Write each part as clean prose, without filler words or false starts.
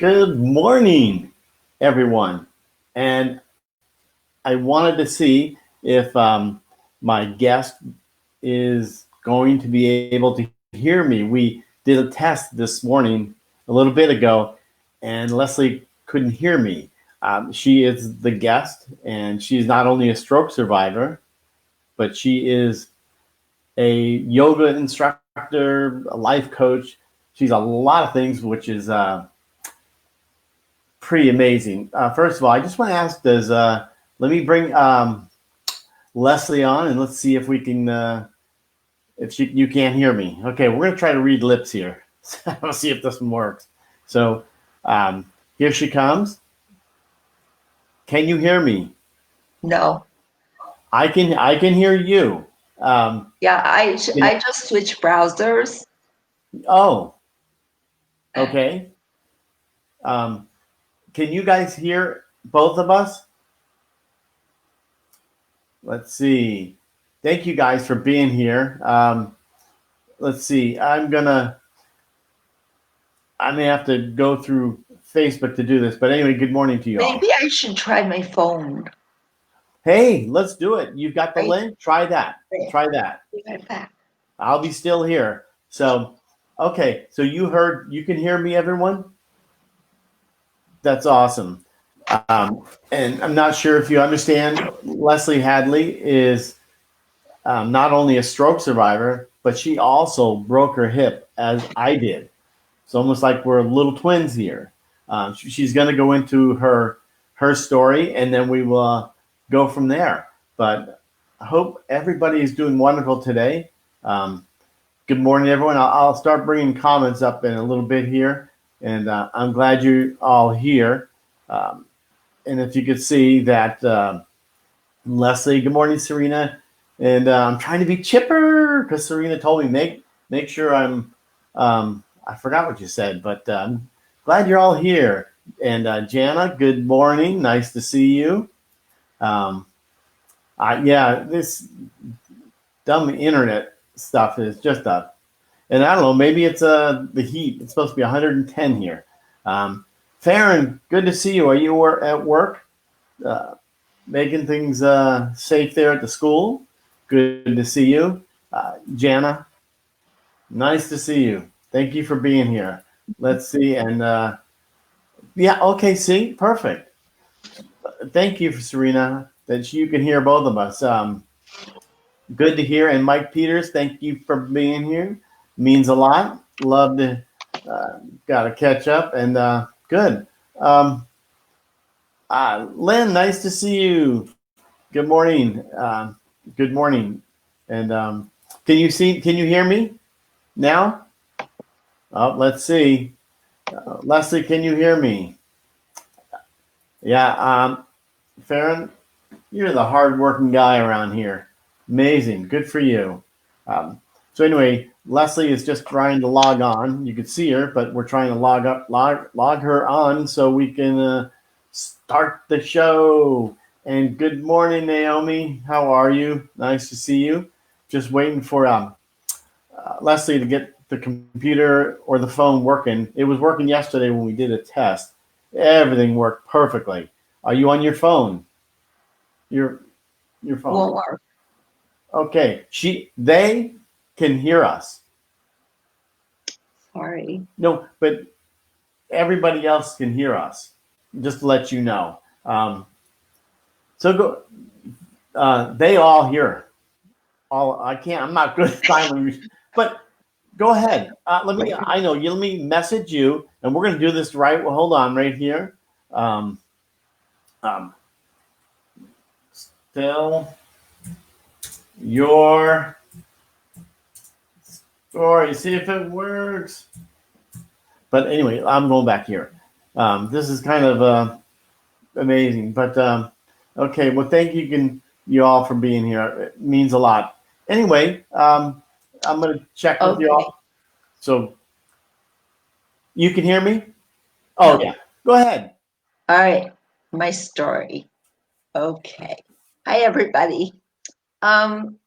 Good morning, everyone. And I wanted to see if my guest is going to be able to hear me. We did a test this morning a little bit ago, and Leslie couldn't hear me. She is the guest, and she's not only a stroke survivor, but she is a yoga instructor, a life coach. She's a lot of things, which is pretty amazing. First of all, I just want to ask, let me bring Leslie on and let's see if we can, if you can't hear me. Okay, we're going to try to read lips here. Let's see if this one works. So here she comes. Can you hear me? No. I can hear you. Yeah, You I just switched browsers. oh, okay. Um, can you guys hear both of us? Let's see. Thank you guys for being here. Let's see. I may have to go through Facebook to do this, but anyway, good morning to you all. Maybe I should try my phone. Hey, let's do it. You've got the Right, link. Try that. right, Try that. right back. I'll be still here. So, okay. So you can hear me, everyone. That's awesome. And I'm not sure if you understand. Leslie Hadley is not only a stroke survivor, but she also broke her hip as I did. It's almost like we're little twins here. She's going to go into her story, and then we will go from there. But I hope everybody is doing wonderful today. Good morning, everyone. I'll start bringing comments up in a little bit here, and I'm glad you're all here. Um, and if you could see that, Leslie. Good morning, Serena. And I'm trying to be chipper because Serena told me make sure I'm. I forgot what you said, but I'm glad you're all here. And Jana, good morning. Nice to see you. Um, yeah, this dumb internet stuff is just a, and I don't know, maybe it's the heat. It's supposed to be 110 here. Farron, good to see you. Are you at work? Uh, Making things safe there at the school. Good to see you. Jana, nice to see you. Thank you for being here. Let's see. And yeah, okay, see, perfect. Thank you, Serena, that you can hear both of us. Good to hear. And Mike Peters, thank you for being here. Means a lot. Love to, got to catch up. And good. Lynn, nice to see you. Good morning. Good morning. And can you hear me now? Oh, let's see. Leslie, can you hear me? Yeah. Farron, you're the hardworking guy around here. Amazing. Good for you. So anyway, Leslie is just trying to log on. You can see her, but we're trying to log her on so we can start the show. And good morning, Naomi. How are you? Nice to see you. Just waiting for Leslie to get the computer or the phone working. It was working yesterday when we did a test. Everything worked perfectly. Are you on your phone? Your phone. Won't work. Okay. They can hear us. Sorry. No, but everybody else can hear us. Just to let you know. So go. They all hear. All I can't. I'm not good at sign, but go ahead. Let me. I know you. Let me message you, and we're going to do this right. Well, hold on, right here. Um, um, Still your story. See if it works. But anyway, I'm going back here. This is kind of amazing. But okay, well, thank you all for being here. It means a lot. Anyway, I'm going to check with you Okay. all. So you can hear me? Oh No. yeah. Go ahead. All right. My story. Okay. Hi, everybody. Um,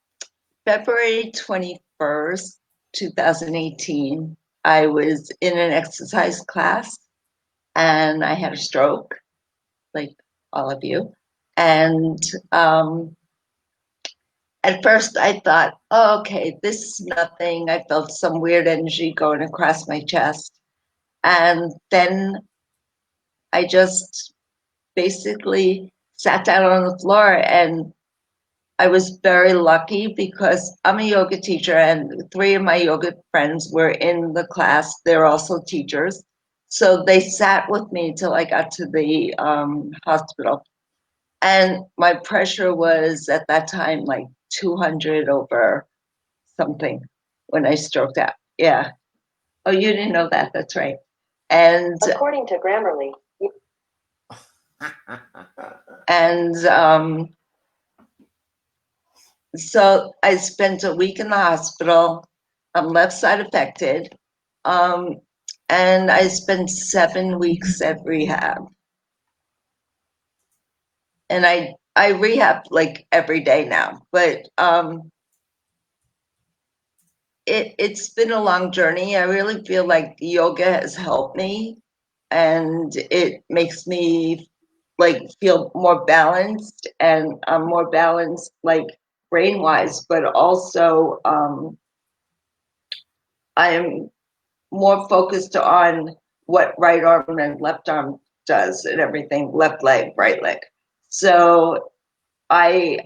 February 21st, 2018, I was in an exercise class and I had a stroke, like all of you. And at first I thought, oh, okay, this is nothing. I felt some weird energy going across my chest. And then I just basically sat down on the floor, and I was very lucky because I'm a yoga teacher and three of my yoga friends were in the class. They're also teachers. So they sat with me till I got to the hospital. And my pressure was at that time like 200 over something when I stroked out. Yeah. Oh, you didn't know that. That's right. And According to Grammarly. and so I spent a week in the hospital. I'm left side affected. And I spent 7 weeks at rehab. And I rehab like every day now, but it's been a long journey. I really feel like yoga has helped me, and it makes me like feel more balanced, and I'm more balanced like brain wise, but also I'm more focused on what right arm and left arm does and everything, left leg, right leg. So I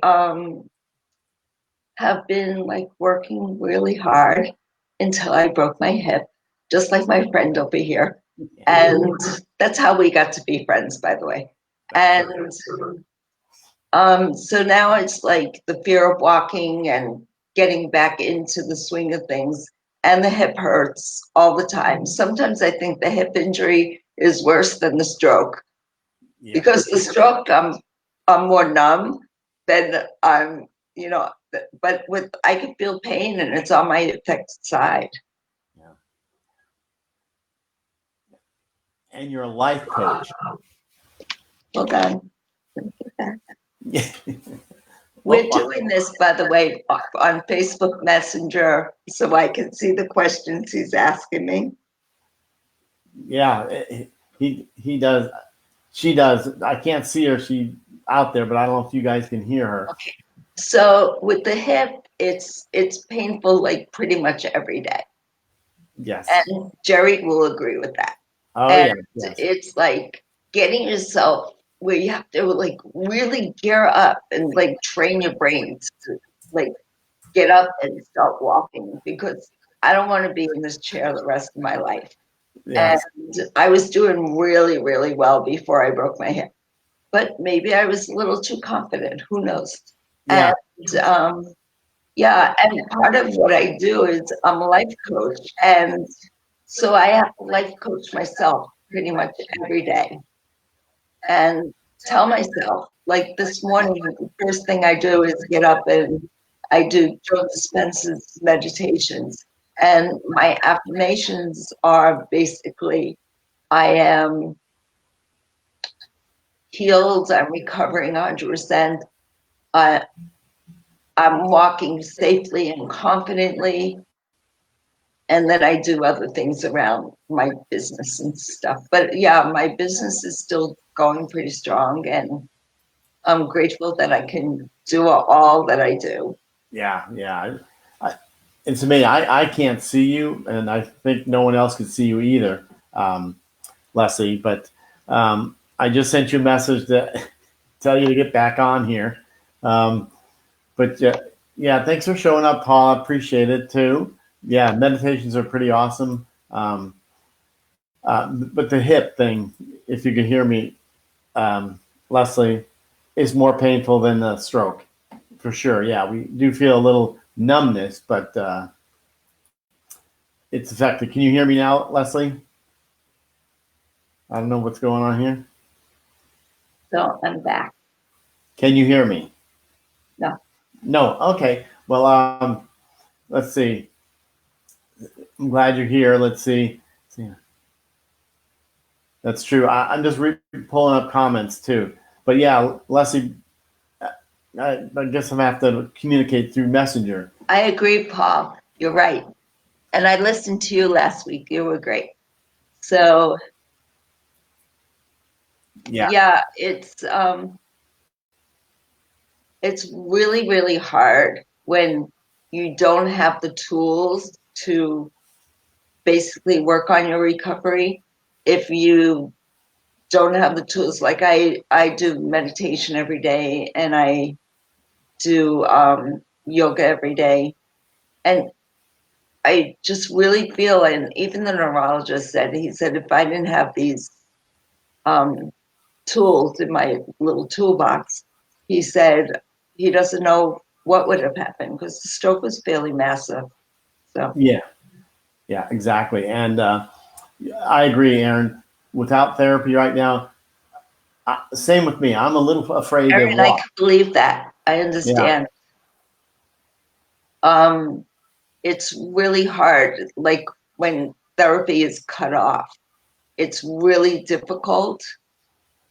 have been like working really hard until I broke my hip, just like my friend over here. And that's how we got to be friends, by the way. And so now it's like the fear of walking and getting back into the swing of things. And the hip hurts all the time. Sometimes I think the hip injury is worse than the stroke, because the stroke I'm more numb than I'm, you know, but with I can feel pain and it's on my affected side. Yeah. And you're a life coach. Hold on. Yeah. We're doing this, by the way, on Facebook Messenger, so I can see the questions he's asking me. Yeah, he does. She does. I can't see her. She's out there, but I don't know if you guys can hear her. Okay. So with the hip, it's painful like pretty much every day. Yes. And Jerry will agree with that. Oh And yeah. Yes. it's like getting yourself where you have to like really gear up and like train your brain to like get up and start walking, because I don't want to be in this chair the rest of my life. Yes. And I was doing really, really well before I broke my hip, but maybe I was a little too confident. Who knows? Yeah. And yeah, and part of what I do is I'm a life coach, and so I have to life coach myself pretty much every day and tell myself, like this morning, the first thing I do is get up and I do Joe Dispenza's meditations. And my affirmations are basically, I am healed, I'm recovering 100%, I'm walking safely and confidently. And then I do other things around my business and stuff. But yeah, my business is still going pretty strong, and I'm grateful that I can do all that I do. Yeah. Yeah. And to me, I can't see you, and I think no one else can see you either, Leslie. But I just sent you a message to tell you to get back on here. But yeah, thanks for showing up, Paul. I appreciate it too. Yeah, meditations are pretty awesome. But the hip thing, if you can hear me, Leslie, is more painful than the stroke, for sure. Yeah, we do feel a little numbness, but it's effective. Can you hear me now, Leslie? I don't know what's going on here. So I'm back. Can you hear me? No. No. Okay. Well, let's see. I'm glad you're here. Let's see. That's true. I'm just pulling up comments too. But yeah, Leslie, I guess I'm gonna have to communicate through Messenger. I agree, Paul. You're right. And I listened to you last week. You were great. So Yeah, it's really, really hard when you don't have the tools to basically work on your recovery. If you don't have the tools, like I do meditation every day and I do yoga every day. And I just really feel, and even the neurologist said, he said, if I didn't have these um, tools in my little toolbox, he said he doesn't know what would have happened because the stroke was fairly massive. So Yeah, yeah, exactly. And I agree, Aaron. Without therapy right now, same with me. I'm a little afraid to Erin, I walk. can believe that. I Yeah, understand. Um, it's really hard, like when therapy is cut off. It's really difficult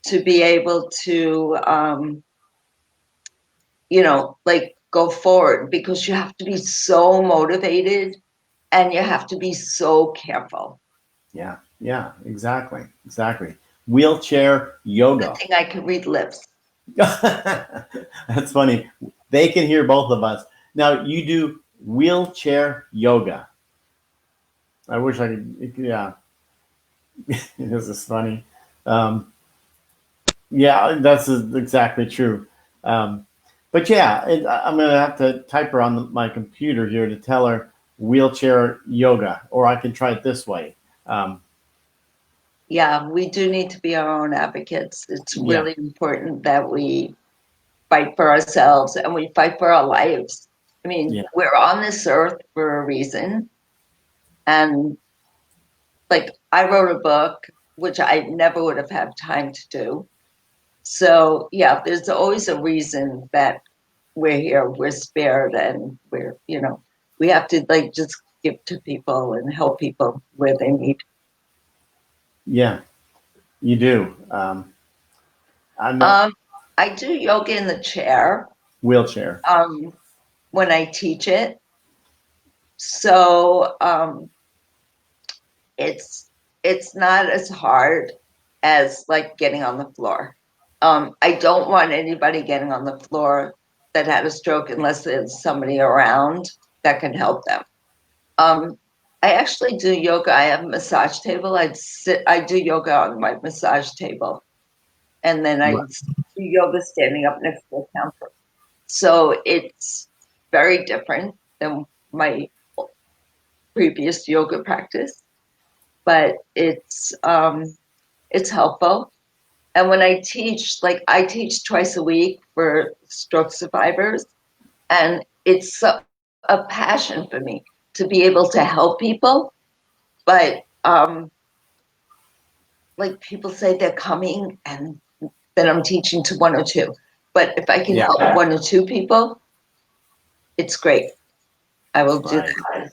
to be able to, like go forward because you have to be so motivated and you have to be so careful. yeah, yeah, exactly, exactly. Wheelchair Good yoga. thing I can read lips. That's funny. They can hear both of us. Now you do wheelchair yoga. I wish I could. Yeah, this is funny. Um, yeah, that's exactly true. Um, but yeah, I'm going to have to type her on my computer here to tell her wheelchair yoga, or I can try it this way. Um, Yeah, we do need to be our own advocates. It's yeah, really important that we fight for ourselves and we fight for our lives. I mean, yeah, we're on this earth for a reason. And like, I wrote a book, which I never would have had time to do. So, yeah, there's always a reason that we're here, we're spared, and we have to like just give to people and help people where they need. yeah. You do. I'm a Um, I do yoga in the chair wheelchair. um, when I teach it. So it's it's not as hard as like getting on the floor. I don't want anybody getting on the floor that had a stroke unless there's somebody around that can help them. Um, I actually do yoga. I have a massage table. I do yoga on my massage table, and then I Right. do yoga standing up next to a counter. So it's very different than my previous yoga practice, but it's helpful. And when I teach, like I teach twice a week for stroke survivors, and it's a passion for me to be able to help people. But like people say they're coming and then I'm teaching to one or two. But if I can Yeah. help one or two people, it's great. I will do Right. that.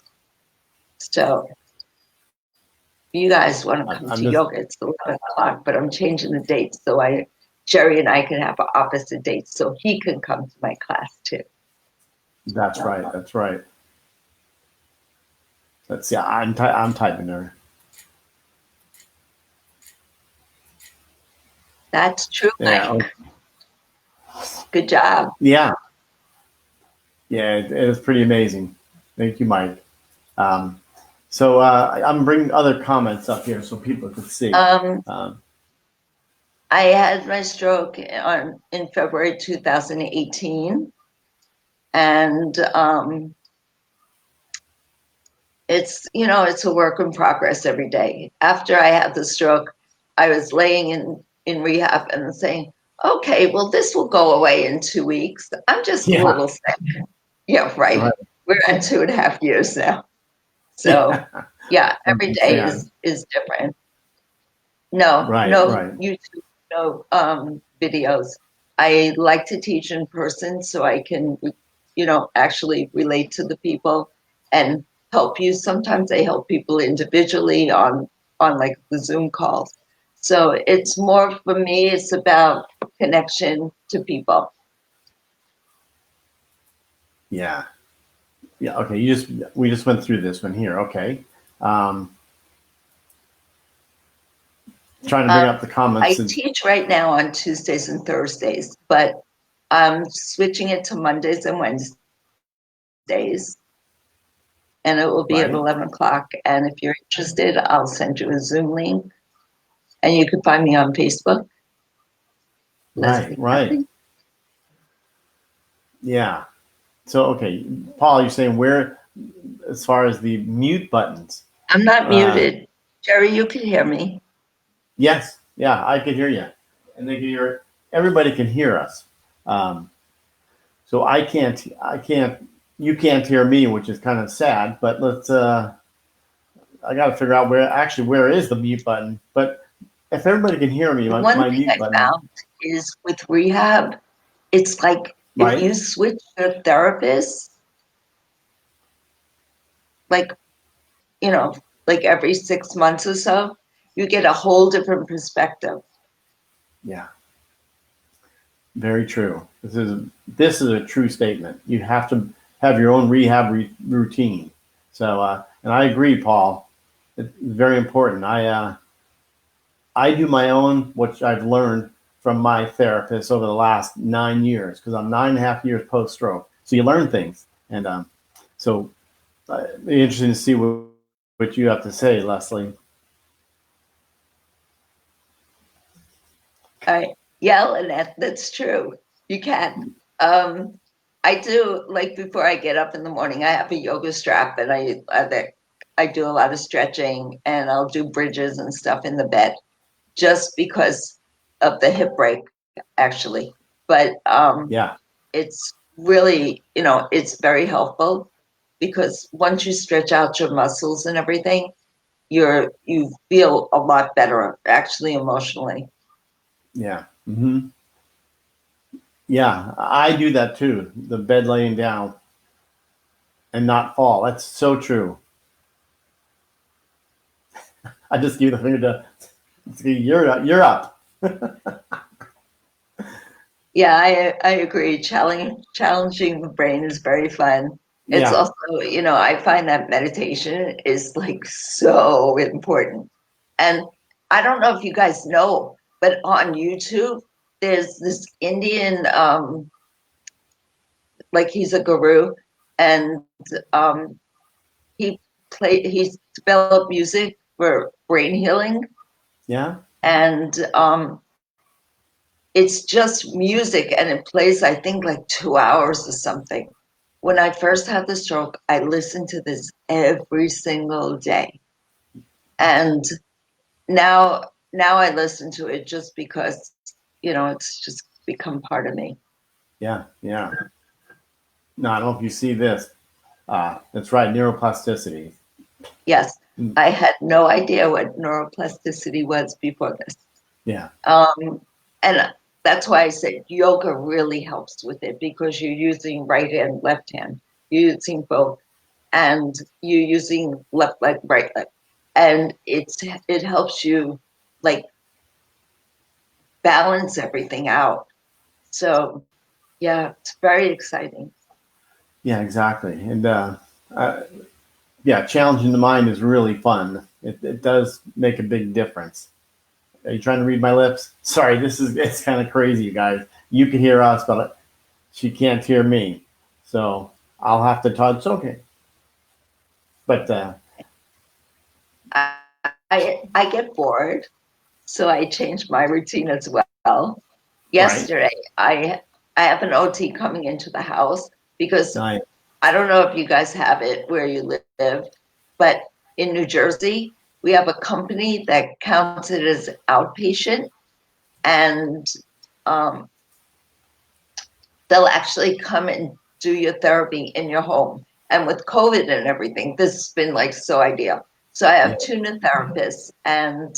So if you guys want to come I'm to just. yoga, it's 11 o'clock, but I'm changing the date so Jerry and I can have opposite dates so he can come to my class too. That's right. That's right. Let's see. I'm typing her. That's true, Yeah. Mike. Good job. Yeah. Yeah. It is pretty amazing. Thank you, Mike. Um, so I'm bringing other comments up here so people can see. Um, Um, I had my stroke in February 2018, and it's a work in progress every day. After I had the stroke, I was laying in rehab and saying, "Okay, well, this will go away in 2 weeks. I'm just a yeah. little sick." Yeah, right. Right. We're at 2.5 years now, so Yeah. yeah, every day Understand. is different. No, Right. no Right. YouTube, no videos. I like to teach in person so I can, actually relate to the people and help you. Sometimes I help people individually on like the Zoom calls. So it's more for me, it's about connection to people. Yeah. Yeah. Okay. We just went through this one here. Okay. Um, trying to bring up the I comments. teach right now on Tuesdays and Thursdays, but I'm switching it to Mondays and Wednesdays, and it will be at Right. 11 o'clock. And if you're interested, I'll send you a Zoom link, and you can find me on Facebook. Right. Leslie Right. Hadley. Yeah. So, okay, Paul, you're saying where, as far as the mute buttons? I'm not Uh, muted. Jerry, you can hear me. yes. Yeah, I can hear you, and they can hear. Everybody can hear us. Um, so I can't. I can't. You can't hear me, which is kind of sad. But let's. I got to figure out where is the mute button. But if everybody can hear me, One my thing mute I button, found is with rehab, it's like if right? you switch your therapist, like, you know, like every 6 months or so, you get a whole different perspective. Yeah, very true. This is a true statement. You have to have your own rehab routine. So, and I agree, Paul. It's very important. I do my own, which I've learned from my therapist over the last 9 years, because I'm 9.5 years post stroke. So you learn things, and so it'd be interesting to see what you have to say, Leslie. I yell and that's true. You can. I do, like, before I get up in the morning, I have a yoga strap, and I do a lot of stretching, and I'll do bridges and stuff in the bed just because of the hip break, actually. But Yeah, it's really, it's very helpful because once you stretch out your muscles and everything, you feel a lot better, actually, emotionally. yeah, yeah. I do that too. The bed laying down and not fall. That's so true. I just give the finger to you're up. You're up. Yeah, I agree. Challenging the brain is very fun. It's Yeah, also, I find that meditation is like so important. And I don't know if you guys know, but on YouTube, there's this Indian, like, he's a guru, and um, he's developed music for brain healing, yeah, and it's just music, and it plays, I think, like 2 hours or something. When I first had the stroke, I listened to this every single day. And now I listen to it just because, it's just become part of me. yeah, yeah. No, I don't know if you see this. That's right, neuroplasticity. Yes, I had no idea what neuroplasticity was before this. Yeah, And that's why I said yoga really helps with it, because you're using right hand, left hand, you're using both, and you're using left leg, right leg, and it helps you, like, balance everything out. So yeah, it's very exciting. yeah, exactly. And uh, yeah, challenging the mind is really fun. It does make a big difference. Are you trying to read my lips? Sorry, it's kind of crazy, you guys. You can hear us, but she can't hear me. So I'll have to talk. It's okay. But I, I get bored, so I changed my routine as well. right, Yesterday, I have an OT coming into the house because nice. I don't know if you guys have it where you live, but in New Jersey, we have a company that counts it as outpatient, and um, they'll actually come and do your therapy in your home. And with COVID and everything, this has been like so ideal. So I Yeah, have two new therapists, and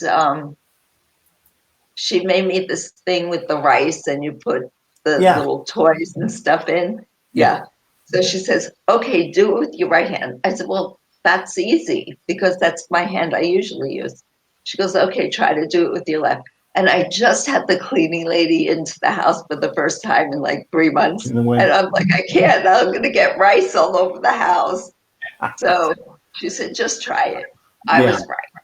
she made me this thing with the rice, and you put the yeah, little toys and stuff in. yeah. Yeah. So she says, okay, do it with your right hand. I said, well, that's easy because that's my hand I usually use. She goes, okay, try to do it with your left. And I just had the cleaning lady into the house for the first time in like 3 months. In the way. And I'm like, I can't, I'm going to get rice all over the house. So she said, just try it. I Yeah, was right.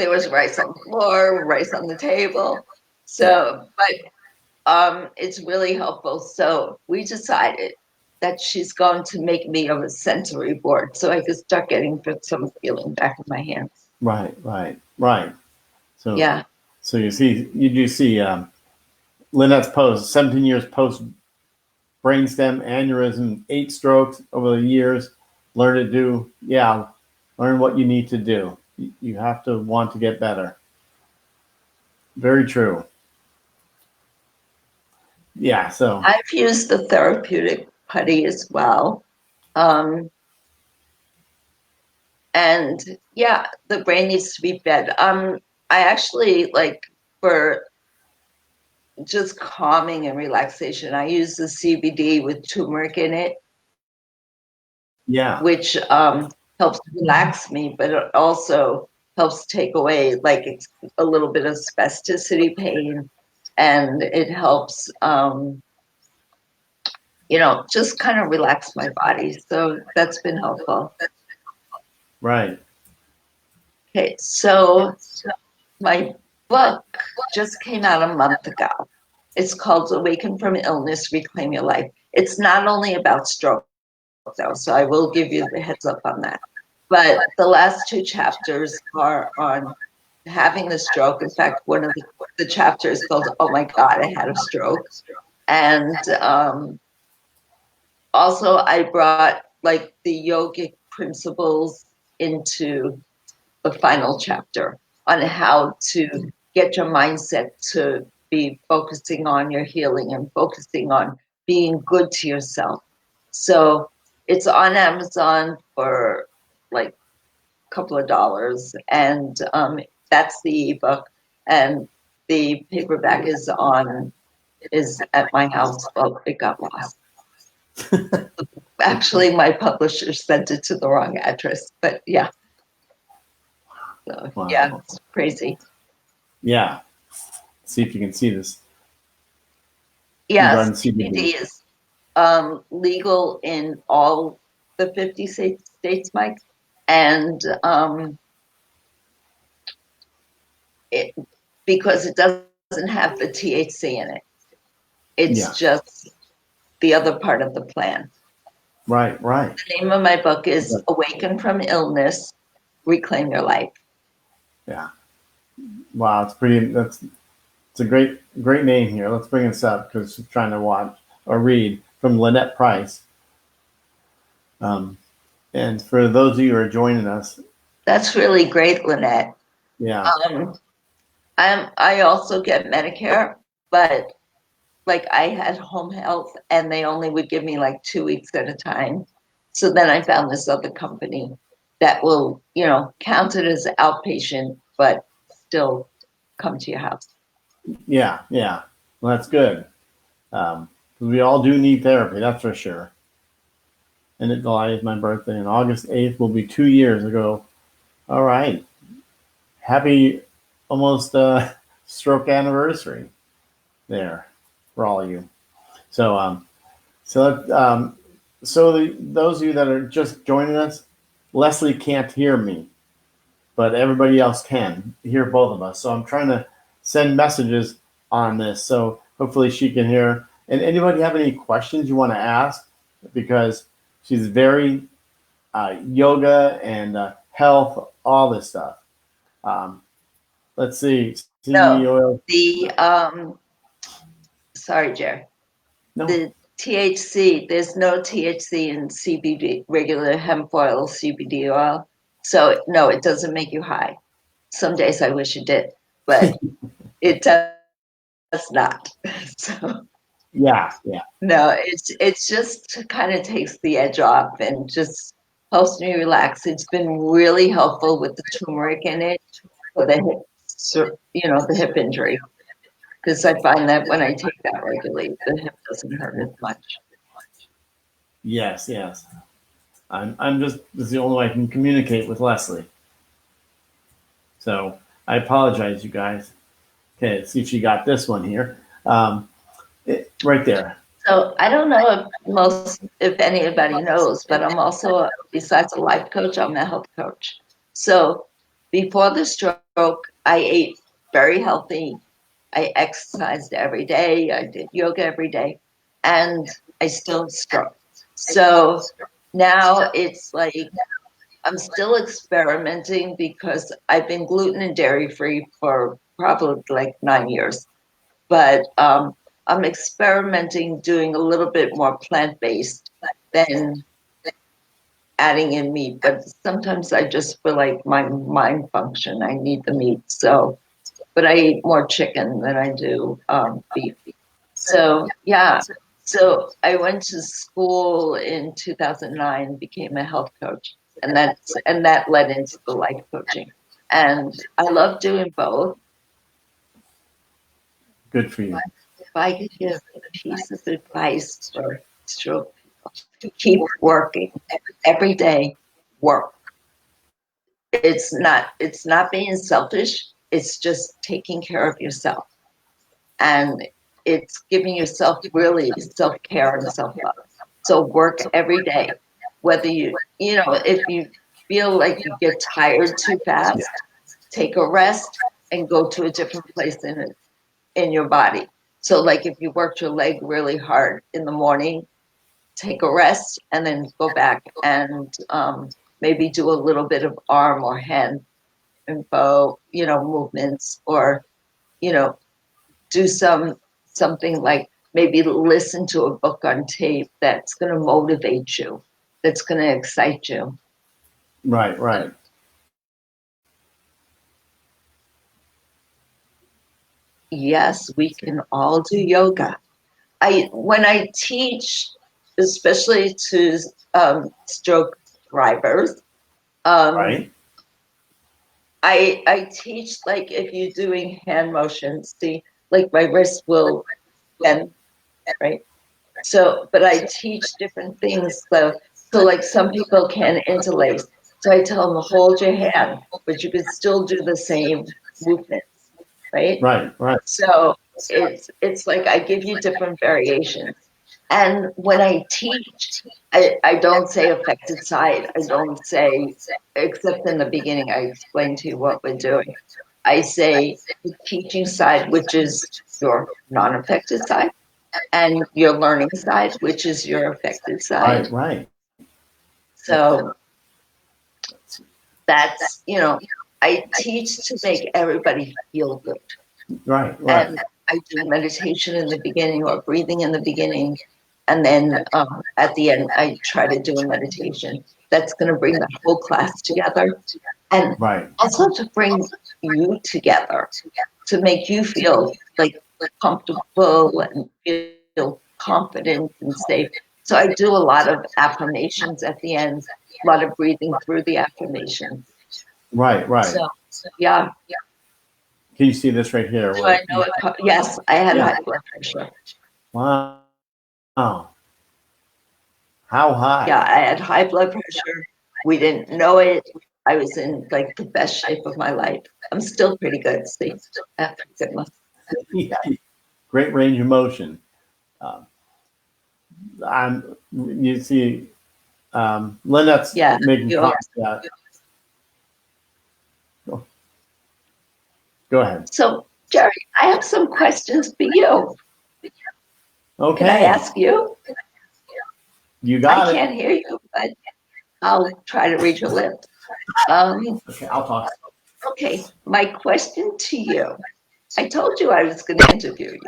there was rice on the floor, rice on the table. So, but it's really helpful. So we decided that she's going to make me a sensory board so I could start getting some feeling back in my hands. Right. So Yeah. So you do see Lynette's post, 17 years post brainstem aneurysm, 8 strokes over the years. Learn what you need to do. You have to want to get better. Very true. Yeah, so. I've used the therapeutic putty as well. And yeah, the brain needs to be fed. I actually for just calming and relaxation, I use the CBD with turmeric in it. Yeah. Which helps relax me, but it also helps take away it's a little bit of spasticity pain, and it helps just kind of relax my body. So that's been helpful. Right. Okay, so my book just came out a month ago. It's called Awaken from Illness, Reclaim Your Life. It's not only about stroke, though, so I will give you the heads up on that. But the last 2 chapters are on having the stroke. In fact, one of the chapters is called, "Oh my God, I had a stroke." And also I brought the yogic principles into the final chapter on how to get your mindset to be focusing on your healing and focusing on being good to yourself. So it's on Amazon for a couple of dollars, and that's the ebook, and the paperback is at my house. Well, it got lost. Actually, my publisher sent it to the wrong address, but yeah. So, Wow. yeah, it's crazy. Yeah. See if you can see this. Yeah, CBD is legal in all the 50 states, Mike, and because it doesn't have the THC in it. It's just the other part of the plan. Right. The name of my book is Awaken from Illness, Reclaim Your Life. Yeah. Wow, it's a great name here. Let's bring this up because we're trying to watch or read from Lynette Price. And for those of you who are joining us, that's really great, Lynette. Yeah. I also get Medicare, but I had home health and they only would give me 2 weeks at a time. So then I found this other company that will, count it as outpatient, but still come to your house. Yeah. Well, that's good. We all do need therapy, that's for sure. And July is my birthday, and August 8th will be 2 years ago. All right. Happy almost stroke anniversary there for all of you. So those of you that are just joining us, Leslie can't hear me, but everybody else can hear both of us. So I'm trying to send messages on this. So hopefully she can hear. And anybody have any questions you want to ask? Because she's very yoga and health, all this stuff. Let's see. No, sorry, Jerry. No. The THC, there's no THC in CBD, regular hemp oil, CBD oil. So no, it doesn't make you high. Some days I wish it did, but it does not. So yeah. No, it's just kind of takes the edge off and just helps me relax. It's been really helpful with the turmeric in it for the hip, the hip injury. Because I find that when I take that regularly, the hip doesn't hurt as much. Yes. This is the only way I can communicate with Leslie. So I apologize, you guys. Okay, let's see if she got this one here. Right there. So I don't know if anybody knows, but I'm also, besides a life coach, I'm a health coach. So before the stroke, stroke, I ate very healthy. I exercised every day. I did yoga every day, and I still stroke. So now it's like I'm still experimenting because I've been gluten and dairy free for probably like 9 years. But I'm experimenting doing a little bit more plant based than adding in meat. But sometimes I just feel like my mind function, I need the meat. So, but I eat more chicken than I do beef. So, yeah. So I went to school in 2009, became a health coach, and that led into the life coaching. And I love doing both. Good for you. If I could give a piece of advice for stroke people, keep working every day. Work. It's not being selfish. It's just taking care of yourself, and it's giving yourself really self care and self love. So work every day, whether if you feel like you get tired too fast, take a rest and go to a different place in your body. So like if you worked your leg really hard in the morning, take a rest and then go back and maybe do a little bit of arm or hand and bow, movements, or you know, do something like maybe listen to a book on tape that's going to motivate you, that's going to excite you. Right, right. Yes, we can all do yoga. When I teach, especially to stroke thrivers, um, Right. I teach like if you're doing hand motions, see, like my wrist will bend, right? So, but I teach different things. So like some people can interlace. So I tell them hold your hand, but you can still do the same movements, right? Right, right. So it's like I give you different variations. And when I teach, I don't say affected side. I don't say, except in the beginning, I explain to you what we're doing. I say the teaching side, which is your non-affected side, and your learning side, which is your affected side. Right, right. So that's, I teach to make everybody feel good. Right, right. And I do meditation in the beginning or breathing in the beginning. And then at the end, I try to do a meditation that's going to bring the whole class together. And Right. also to bring you together, to make you feel like comfortable and feel confident and safe. So I do a lot of affirmations at the end, a lot of breathing through the affirmations. Right, right. So yeah, Can you see this right here? do I know it? Yes, I had Yeah. high blood pressure. Wow. Wow. How Yeah, high? I had high blood pressure. We didn't know it. I was in like the best shape of my life. I'm still pretty good. See, after goodness. Yeah. Great range of motion. Um, you see, Lynette's Yeah, making you are. comments. Yeah. Go ahead. So, Jerry, I have some questions for you. Can I Okay. ask you? You I got it. can't hear you, but I'll try to read your lips. Okay, I'll talk. Okay, my question to you. I told you I was going to interview you,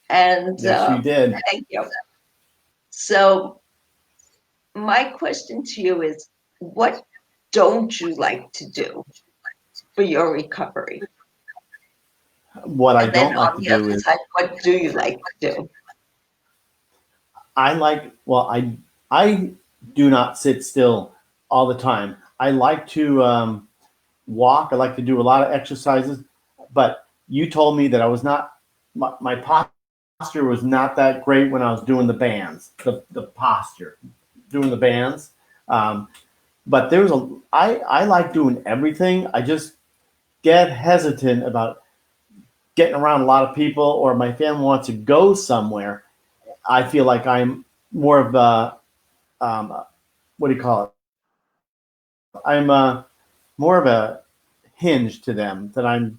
and Yes, you did. thank you. So, my question to you is, what don't you like to do for your recovery? What I And then don't like on to the do other is side, what do you like to do? I do not sit still all the time. I like to walk. I like to do a lot of exercises. But you told me that I was not my posture was not that great when I was doing the bands. The posture doing the bands. Um, but I like doing everything. I just get hesitant about getting around a lot of people, or my family wants to go somewhere. I feel like I'm more of a what do you call it? I'm more of a hinge to them that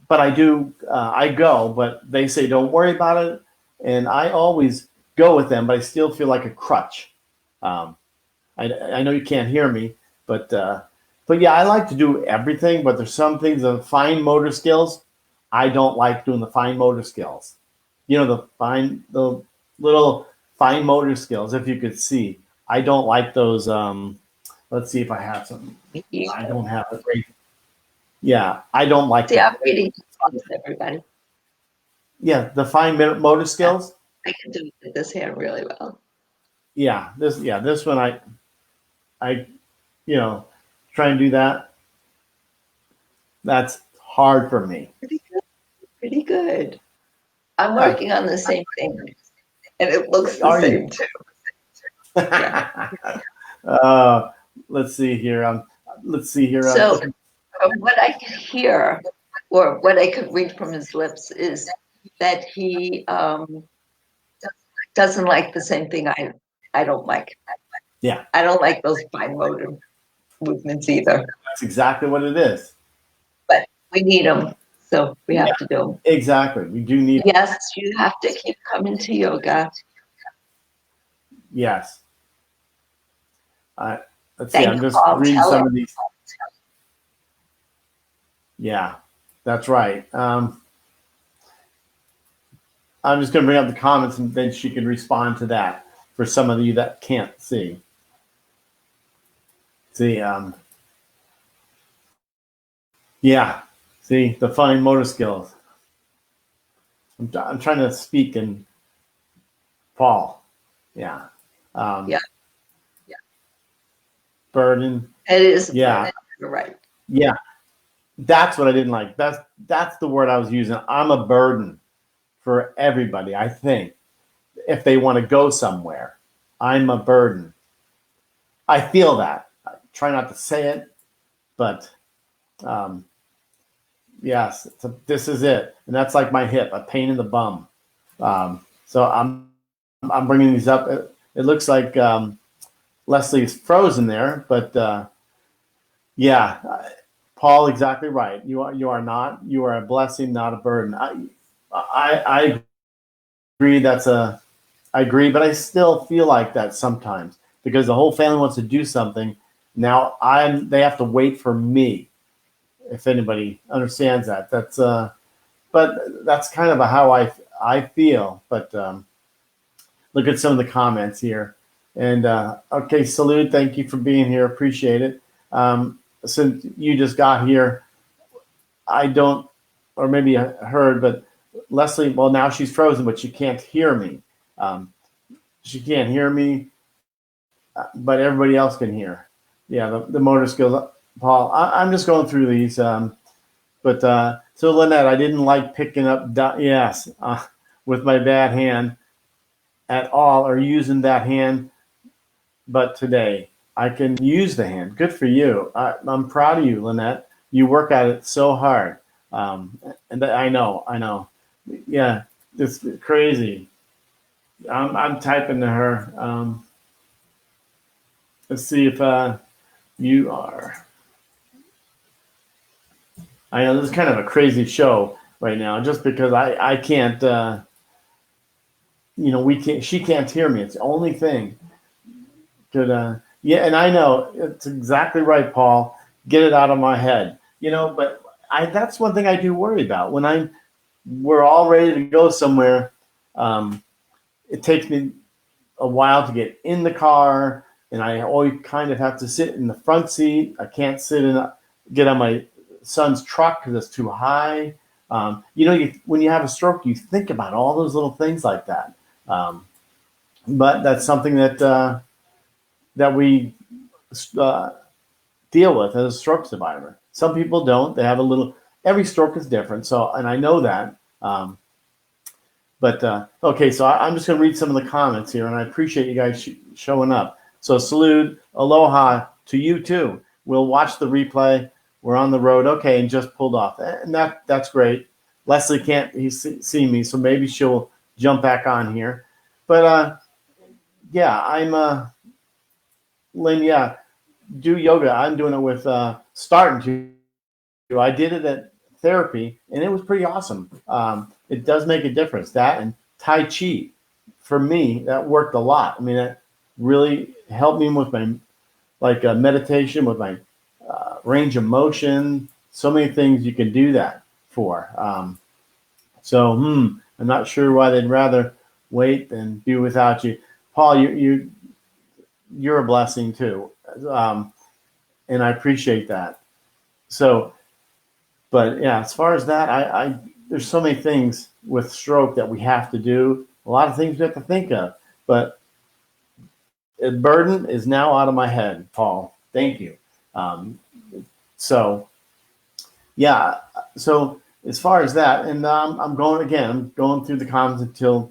but I do, I go, but they say, don't worry about it. And I always go with them, but I still feel like a crutch. Um, I know you can't hear me, but yeah, I like to do everything, but there's some things, the fine motor skills, I don't like doing the fine motor skills. You know, the little fine motor skills, if you could see. I don't like those. Let's see if I have some. I don't have a great. Yeah, I don't like See, I'm that. reading response, everybody. Yeah, the fine motor skills. I can do it with this hand really well. Yeah, this one I try and do that. That's hard for me. Pretty good. Pretty good. I'm Yeah. working on the same thing, and it looks the Are same you? too. Yeah. Let's see here. Let's see here. So, what I could hear, or what I could read from his lips, is that he doesn't like the same thing I don't like. Yeah, I don't like those fine motor movements either. that's exactly what it is. But we need them, so we have to do them. Exactly. We do need. Yes, you have to keep coming to yoga. Yes. Let's see. Thank I'm just Paul reading some Teller. of these. Yeah, that's right. I'm just going to bring up the comments, and then she can respond to that for some of you that can't see. See, yeah, see the fine motor skills. I'm trying to speak in Paul. Yeah. Yeah. Burden. It is. Yeah. You're right. Yeah. That's what I didn't like. That's the word I was using. I'm a burden for everybody, I think. If they want to go somewhere, I'm a burden. I feel that. I try not to say it, but yes, this is it. And that's like my hip, a pain in the bum. So I'm bringing these up. It looks like Leslie's frozen there, but yeah, Paul, exactly right. You are not. You are a blessing, not a burden. I agree. I agree, but I still feel like that sometimes because the whole family wants to do something. Now they have to wait for me. If anybody understands that, but that's kind of how I feel. But look at some of the comments here. And okay, salute. Thank you for being here. Appreciate it. Since you just got here, I don't, or maybe I heard, but Leslie, well, now she's frozen, but she can't hear me. She can't hear me, but everybody else can hear. Yeah, the motor skills. Paul, I'm just going through these. But so Lynette, I didn't like picking up, yes, with my bad hand at all, or using that hand. But today I can use the hand. Good for you. I'm proud of you, Lynette. You work at it so hard. And I know. Yeah, it's crazy. I'm typing to her. Let's see if you are. I know this is kind of a crazy show right now, just because I can't. We can't. She can't hear me. It's the only thing. Yeah, and I know it's exactly right, Paul. Get it out of my head. But that's one thing I do worry about when we're all ready to go somewhere. It takes me a while to get in the car, and I always kind of have to sit in the front seat. I can't get on my son's truck because it's too high. When you have a stroke, you think about all those little things like that. But that's something that we deal with as a stroke survivor. Some people don't. They have every stroke is different. So, and I know that. But okay, so I'm just going to read some of the comments here, and I appreciate you guys showing up. So salute, aloha to you too. We'll watch the replay. We're on the road. Okay, and just pulled off. And that's great. Leslie can't see me, so maybe she'll jump back on here. But yeah, Lynn, yeah, do yoga. I'm doing it with starting to I did it at therapy, and it was pretty awesome. It does make a difference. That and Tai Chi, for me, that worked a lot. I mean, that really helped me with my meditation, with my range of motion. So many things you can do that for. I'm not sure why they'd rather wait than be without you. Paul, you're a blessing too, and I appreciate that. So, but yeah, as far as that, I there's so many things with stroke that we have to do. A lot of things we have to think of, but the burden is now out of my head, Paul. Thank you. Um, so, yeah. So as far as that, and I'm going again. I'm going through the comments until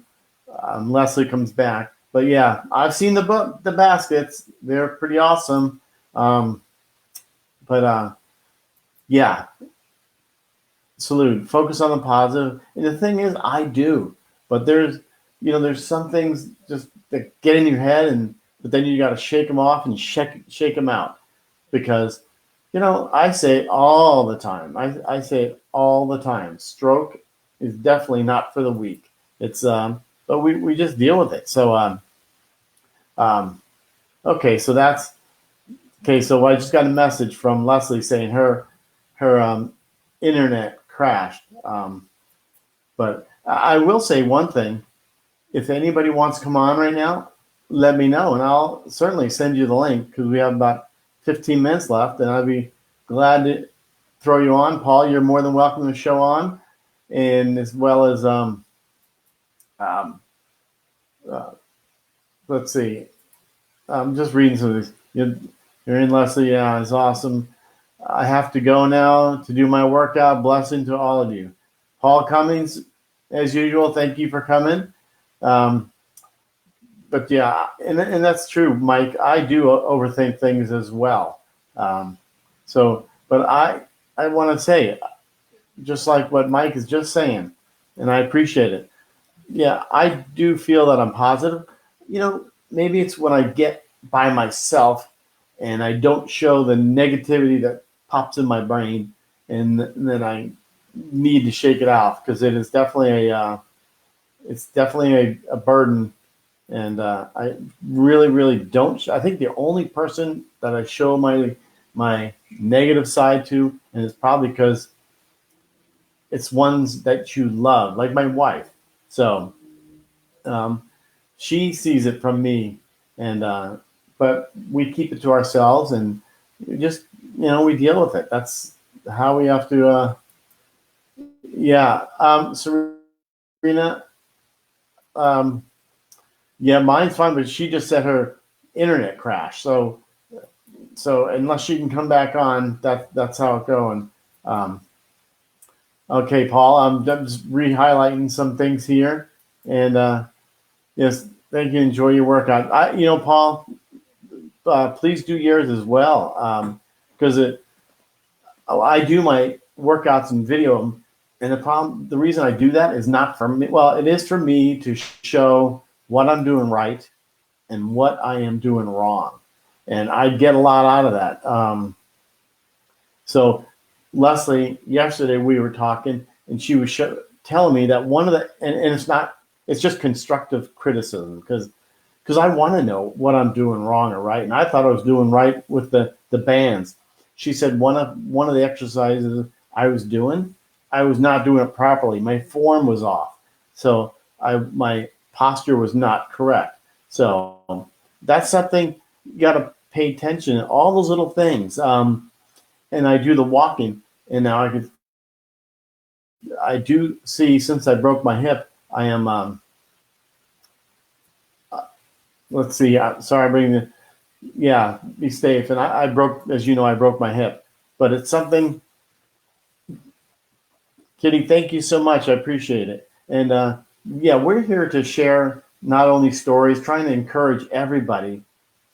Leslie comes back. But yeah, I've seen the baskets. They're pretty awesome. But yeah, salute. Focus on the positive. And the thing is, I do. But there's some things just that get in your head, but then you got to shake them off and shake them out, because I say it all the time. I say it all the time. Stroke is definitely not for the weak. It's but we just deal with it. So okay, so that's okay. So I just got a message from Leslie saying her internet crashed. But I will say one thing: if anybody wants to come on right now, let me know, and I'll certainly send you the link, because we have about 15 minutes left, and I'd be glad to throw you on. Paul, you're more than welcome to show on, and as well as let's see. I'm just reading some of these. You're in, Leslie. Yeah, it's awesome. I have to go now to do my workout. Blessing to all of you. Paul Cummings, as usual, thank you for coming. But yeah, and that's true, Mike. I do overthink things as well. But I want to say, just like what Mike is just saying, and I appreciate it. Yeah, I do feel that I'm positive. Maybe it's when I get by myself and I don't show the negativity that pops in my brain, and then I need to shake it off, because it is definitely a burden. And I really, really don't. I think the only person that I show my negative side to, and it's probably because it's ones that you love, like my wife. So she sees it from me, and but we keep it to ourselves, and we just we deal with it. That's how we have to. Yeah, Serena. Yeah, mine's fine, but she just said her internet crashed. So unless she can come back on, that's how it's going. Okay, Paul, I'm just re-highlighting some things here, and yes, thank you. Enjoy your workout. Paul, please do yours as well, because I do my workouts and video them, and the reason I do that is not for me. Well, it is for me to show what I'm doing right and what I am doing wrong, and I get a lot out of that. So Leslie, yesterday we were talking, and she was telling me that one of the and it's just constructive criticism, because I want to know what I'm doing wrong or right, and I thought I was doing right with the bands. She said one of the exercises I was not doing it properly. My form was off, so my posture was not correct. So that's something you got to pay attention to, all those little things. And I do the walking, and now I do see, since I broke my hip, I am. Let's see. Sorry, yeah, be safe. And I broke, as you know, I broke my hip, but it's something. Kitty, thank you so much. I appreciate it. And yeah, we're here to share not only stories, trying to encourage everybody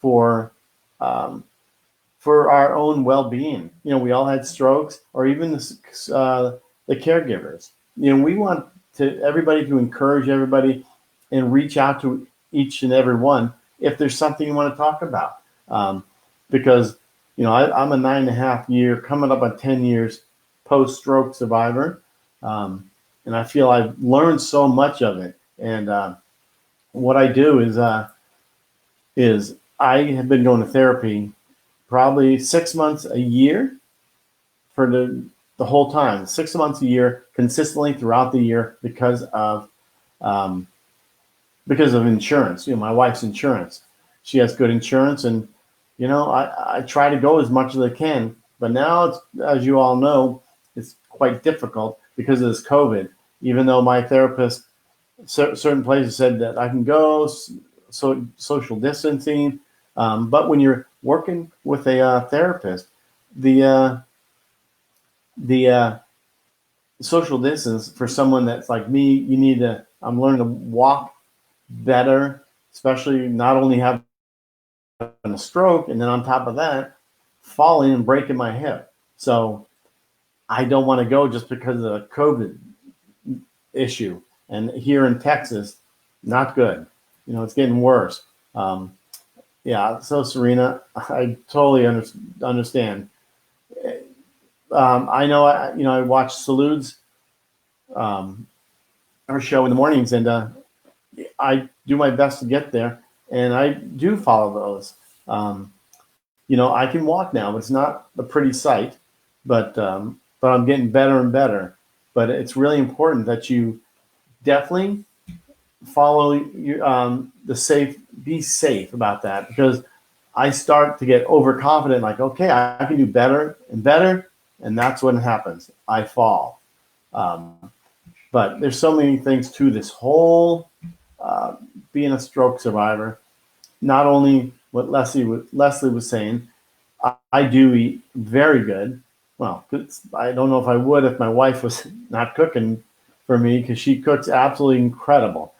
for our own well-being. We all had strokes, or even the caregivers. We want everybody to encourage everybody and reach out to each and every one if there's something you want to talk about. Because I'm a 9.5 year, coming up on 10 years post-stroke survivor, and I feel I've learned so much of it. And what I do is I have been going to therapy probably 6 months a year for the whole time, 6 months a year, consistently throughout the year um, because of insurance. My wife's insurance. She has good insurance, and I try to go as much as I can. But now, it's, as you all know, it's quite difficult because of this COVID. Even though my therapist, certain places said that I can go, so social distancing, but when you're working with a therapist, the social distance for someone that's like me, you need to. I'm learning to walk better, especially not only having a stroke, and then on top of that, falling and breaking my hip. So I don't want to go just because of the COVID issue. And here in Texas, not good. It's getting worse. Yeah. So Serena, I totally understand. I know. I watch Salud's our show in the mornings, and I do my best to get there, and I do follow those. I can walk now. It's not a pretty sight, but I'm getting better and better. But it's really important that you definitely follow be safe about that, because I start to get overconfident, like, okay, I can do better and better, and that's when it happens. I fall. But there's so many things to this whole being a stroke survivor. Not only what Leslie was saying, I do eat very good. Well, I don't know if I would if my wife was not cooking for me, because she cooks absolutely incredible.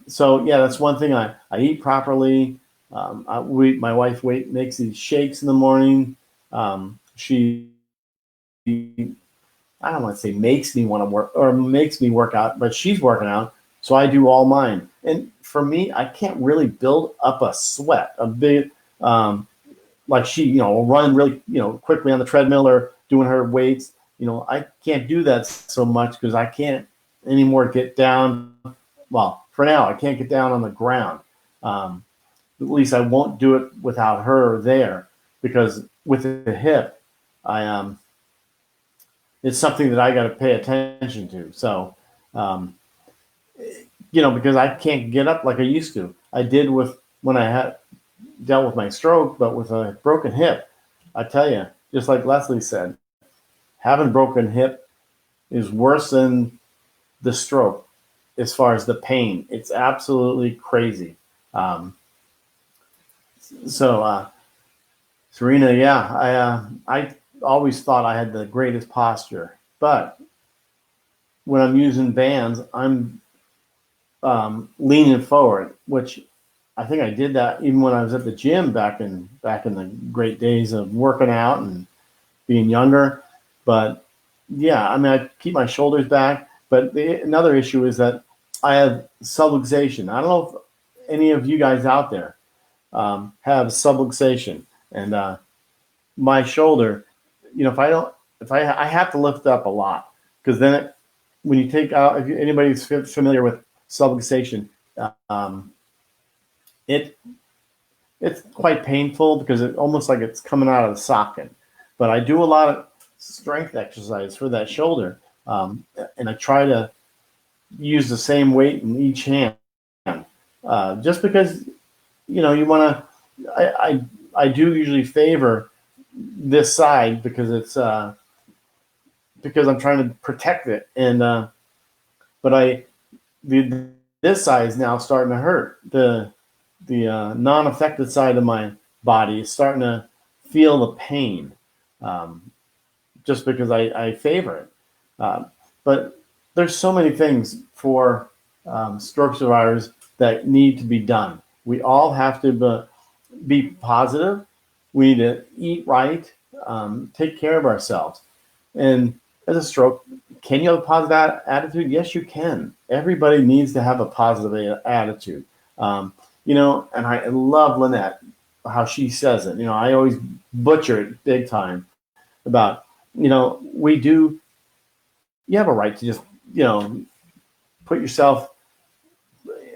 So yeah, that's one thing. I eat properly. My wife makes these shakes in the morning. She, I don't want to say makes me want to work or makes me work out, but she's working out, so I do all mine. And for me, I can't really build up a sweat, a big, like she, will run really, quickly on the treadmill or doing her weights. I can't do that so much because I can't anymore get down. Well, for now, I can't get down on the ground. At least I won't do it without her there, because with the hip, it's something that I got to pay attention to. So, because I can't get up like I used to. I did when I had dealt with my stroke, but with a broken hip, I tell you, just like Leslie said, having a broken hip is worse than the stroke as far as the pain. It's absolutely crazy. Serena, yeah, I always thought I had the greatest posture, but when I'm using bands, I'm leaning forward, which I think I did that even when I was at the gym back in the great days of working out and being younger. But yeah, I keep my shoulders back. But another issue is that I have subluxation. I don't know if any of you guys out there have subluxation, and my shoulder, I have to lift up a lot, because then when you take out, if anybody's familiar with subluxation, it's quite painful because it almost like it's coming out of the socket. But I do a lot of strength exercise for that shoulder, and I try to use the same weight in each hand, just because you want to. I do usually favor this side because it's because I'm trying to protect it, and but this side is now starting to hurt. The non-affected side of my body is starting to feel the pain, just because I favor it. But there's so many things for stroke survivors that need to be done. We all have to be positive. We need to eat right, take care of ourselves. And as a stroke, can you have a positive attitude? Yes, you can. Everybody needs to have a positive attitude. And I love Lynette, how she says it. I always butcher it big time. about, we do, you have a right to just, put yourself,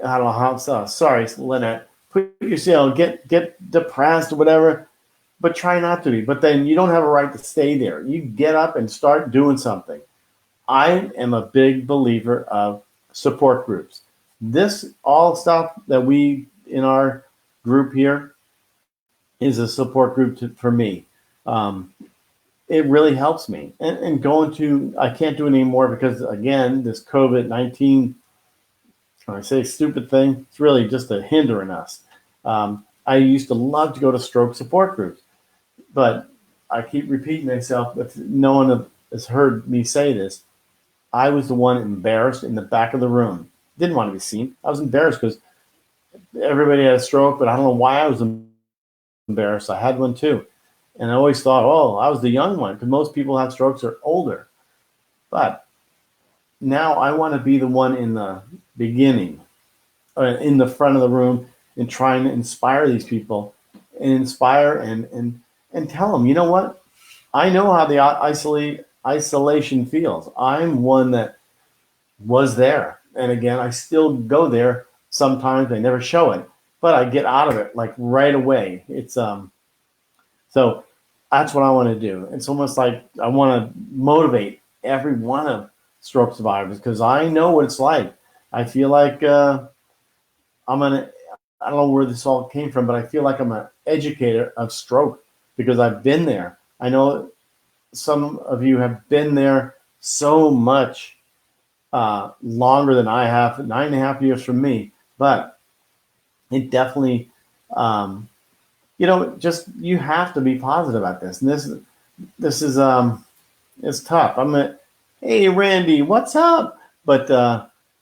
I don't know how, sorry, Lynette, put yourself, get depressed or whatever, but try not to be. But then you don't have a right to stay there. You get up and start doing something. I am a big believer of support groups. This all stuff that we in our group here is a support group for me. Um, it really helps me. And going to, I can't do it anymore because, again, this COVID-19, when I say stupid thing, it's really just a hindering us. I used to love to go to stroke support groups, but I keep repeating myself, if no one has heard me say this, I was the one embarrassed in the back of the room. Didn't want to be seen. I was embarrassed because everybody had a stroke, but I don't know why I was embarrassed. I had one too. And I always thought, oh, I was the young one because most people who have strokes are older. But now I want to be the one in the beginning, or in the front of the room, and trying to inspire these people and inspire and tell them, you know what? I know how the isolation feels. I'm one that was there. And again, I still go there sometimes. I never show it, but I get out of it like right away. It's so that's what I want to do. It's almost like I want to motivate every one of stroke survivors because I know what it's like. I feel like I don't know where this all came from, but I feel like I'm an educator of stroke because I've been there. I know some of you have been there so much longer than I have, 9.5 years from me, but it definitely, just you have to be positive about this. And this is it's tough. Hey Randy, what's up? But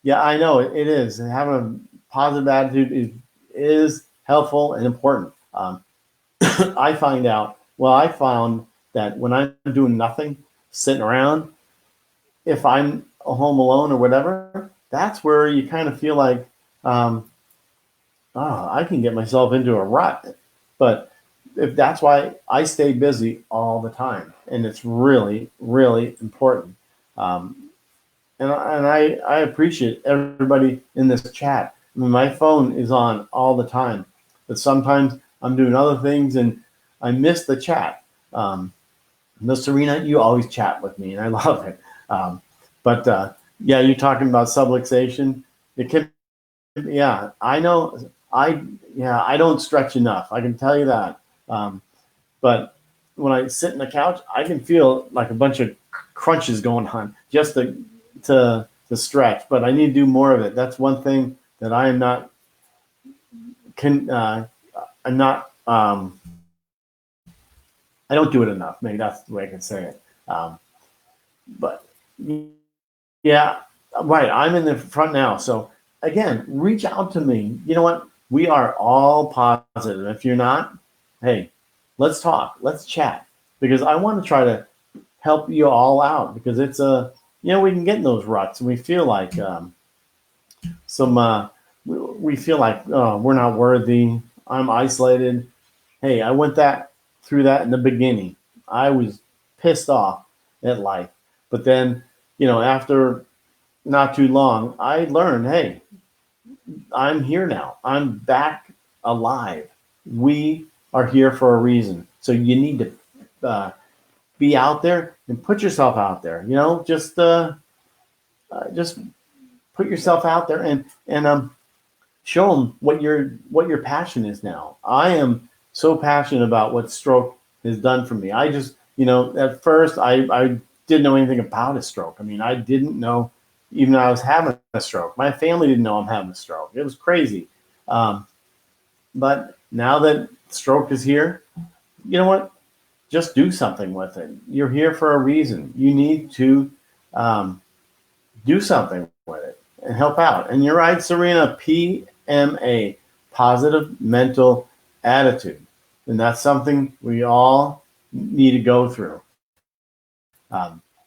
yeah, I know it is. Having a positive attitude is helpful and important. I found that when I'm doing nothing, sitting around, if I'm home alone or whatever, that's where you kind of feel like, I can get myself into a rut. But if that's why I stay busy all the time, and it's really, really important. Um, and I appreciate everybody in this chat. I mean, my phone is on all the time, but sometimes I'm doing other things and I miss the chat. Miss Serena, you always chat with me, and I love it. But yeah, you're talking about subluxation. It can, yeah, I know. I don't stretch enough. I can tell you that. But when I sit in the couch, I can feel like a bunch of crunches going on just to stretch. But I need to do more of it. That's one thing that I am not I'm not. I don't do it enough. Maybe that's the way I can say it. But yeah, right. I'm in the front now. So again, reach out to me. You know what? We are all positive. If you're not, hey, let's talk. Let's chat because I want to try to help you all out because it's we can get in those ruts and we feel like we feel like we're not worthy. I'm isolated. Hey, I went through that in the beginning. I was pissed off at life, but then after not too long, I learned, hey, I'm here now. I'm back alive. We are here for a reason. So you need to be out there and put yourself out there. Just put yourself out there and show them what your passion is now. I am so passionate about what stroke has done for me. I just, at first I didn't know anything about a stroke. I mean, I didn't know even though I was having a stroke. My family didn't know I'm having a stroke. It was crazy. But now that stroke is here, you know what? Just do something with it. You're here for a reason. You need to do something with it and help out. And you're right, Serena, PMA, positive mental attitude. And that's something we all need to go through.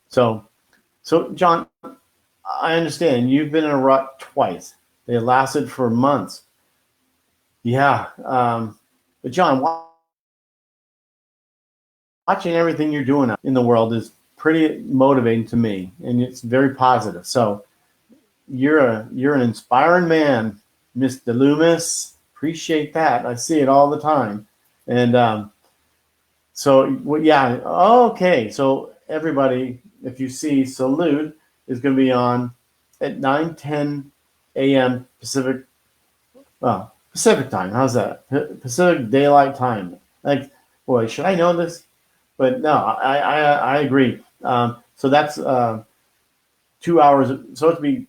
So John, I understand you've been in a rut twice. They lasted for months. Yeah. But John, watching everything you're doing in the world is pretty motivating to me, and it's very positive. So you're an inspiring man, Mr. Loomis. Appreciate that. I see it all the time. And so yeah, okay. So everybody, if you see, Salute is going to be on at 9:10 a.m. Pacific. Well, Pacific time. How's that? Pacific Daylight Time. Like, boy, should I know this? But no, I agree. So that's 2 hours. So it'd be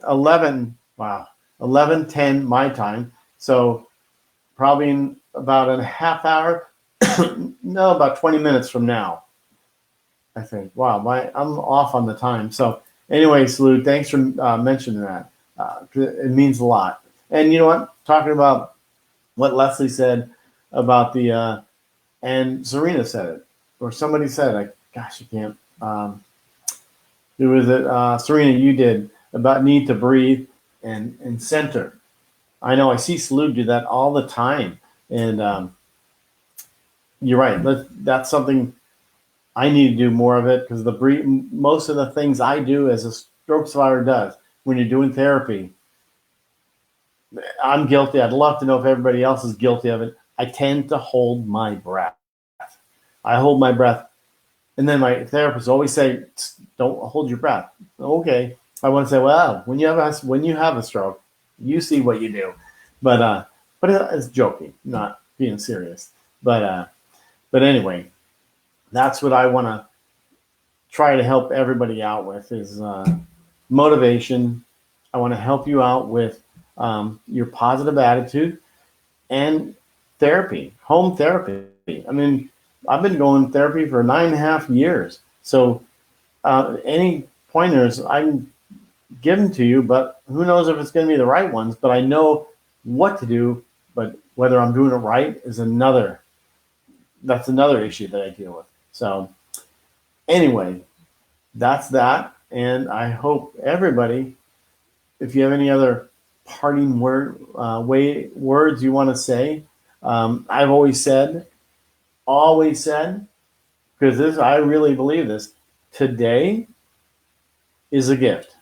11. Wow, 11:10 my time. So probably in about a half hour. No, about 20 minutes from now, I think. Wow, I'm off on the time. So anyway, Salute, thanks for mentioning that. It means a lot. And you know what? Talking about what Leslie said about the and Serena said it, or somebody said it. Gosh, you can't. Who was it? Serena, you did about need to breathe and center. I know I see Salute do that all the time, and you're right. That's something I need to do more of it because most of the things I do as a stroke survivor does when you're doing therapy. I'm guilty. I'd love to know if everybody else is guilty of it. I tend to hold my breath. I hold my breath, and then my therapist always say, "Don't hold your breath." Okay, I want to say, "Well, when you have a stroke, you see what you do," but it's joking, not being serious. But anyway, that's what I want to try to help everybody out with is motivation. I want to help you out with your positive attitude and therapy, home therapy. I mean, I've been going therapy for 9.5 years. So any pointers I can give them to you, but who knows if it's going to be the right ones. But I know what to do, but whether I'm doing it right is that's another issue that I deal with. So anyway, that's that. And I hope everybody, if you have any other parting words you want to say, I've always said, because I really believe this. Today is a gift,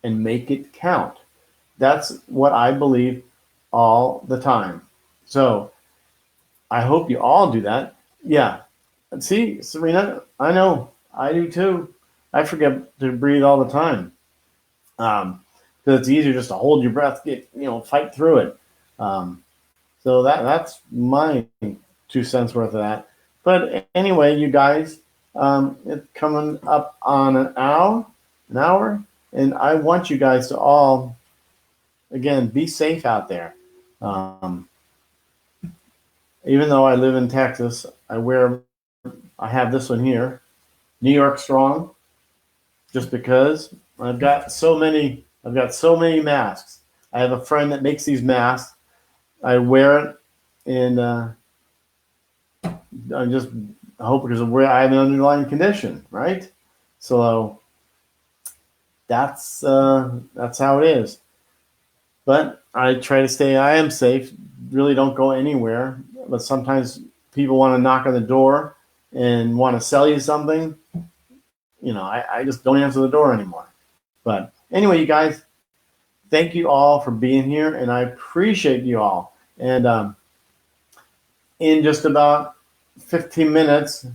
and make it count. That's what I believe all the time. So I hope you all do that. Yeah. See, Serena, I know I do too. I forget to breathe all the time. Because it's easier just to hold your breath, fight through it. So that's my 2 cents worth of that. But anyway, you guys, it's coming up on an hour, and I want you guys to all, again, be safe out there. Even though I live in Texas, I have this one here, New York Strong, just because I've got so many masks. I have a friend that makes these masks. I wear it, and I just hope because I have an underlying condition, right? So that's how it is. But I try to stay. I am safe. Really, don't go anywhere. But sometimes people want to knock on the door and want to sell you something. I just don't answer the door anymore. But anyway, you guys, thank you all for being here, and I appreciate you all. And in just about 15 minutes,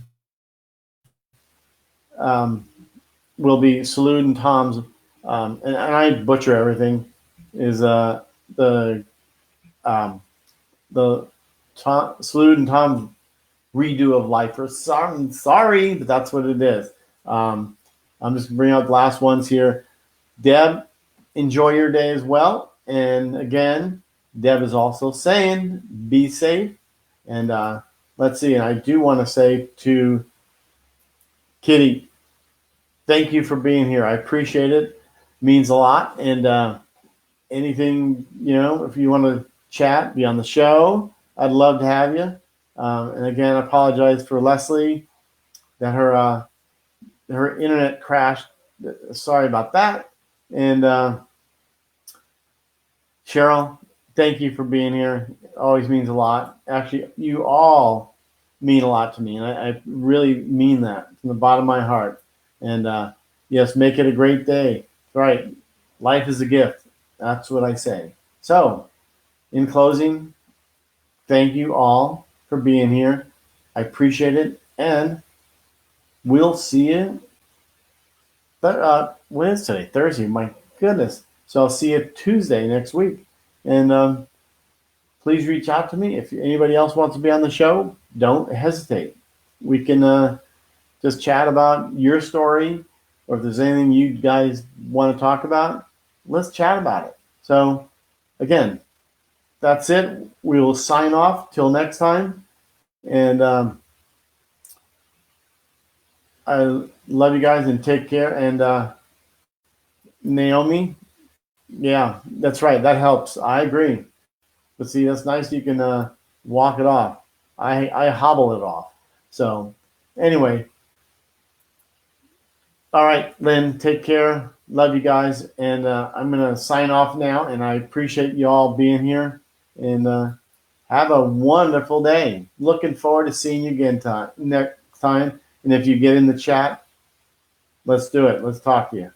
will be Salute and Tom's, and I butcher everything, is the Salute and Tom's redo of Life. I'm sorry, but that's what it is. I'm just bringing out the last ones here. Deb, enjoy your day as well. And again, Deb is also saying, be safe. And let's see, and I do want to say to Kitty, thank you for being here. I appreciate it. It means a lot. And anything, if you want to chat, be on the show, I'd love to have you. And again, I apologize for Leslie that her internet crashed. Sorry about that. And Cheryl, thank you for being here. It always means a lot. Actually, you all mean a lot to me, and I really mean that from the bottom of my heart. And yes, make it a great day. Right, life is a gift. That's what I say. So, in closing, thank you all for being here. I appreciate it, and we'll see you. But when is today? Thursday. My goodness. So I'll see you Tuesday next week, and please reach out to me if anybody else wants to be on the show. Don't hesitate. We can just chat about your story, or if there's anything you guys want to talk about, let's chat about it. So, again, that's it. We will sign off till next time. And I love you guys and take care. And Naomi, yeah, that's right. That helps. I agree. But see, that's nice. You can walk it off. I hobble it off. So, anyway, all right, Lynn, take care. Love you guys. And I'm going to sign off now. And I appreciate you all being here. And have a wonderful day. Looking forward to seeing you again next time. And if you get in the chat, let's do it. Let's talk to you.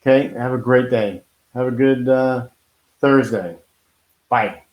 Okay? Have a great day. Have a good Thursday. Bye.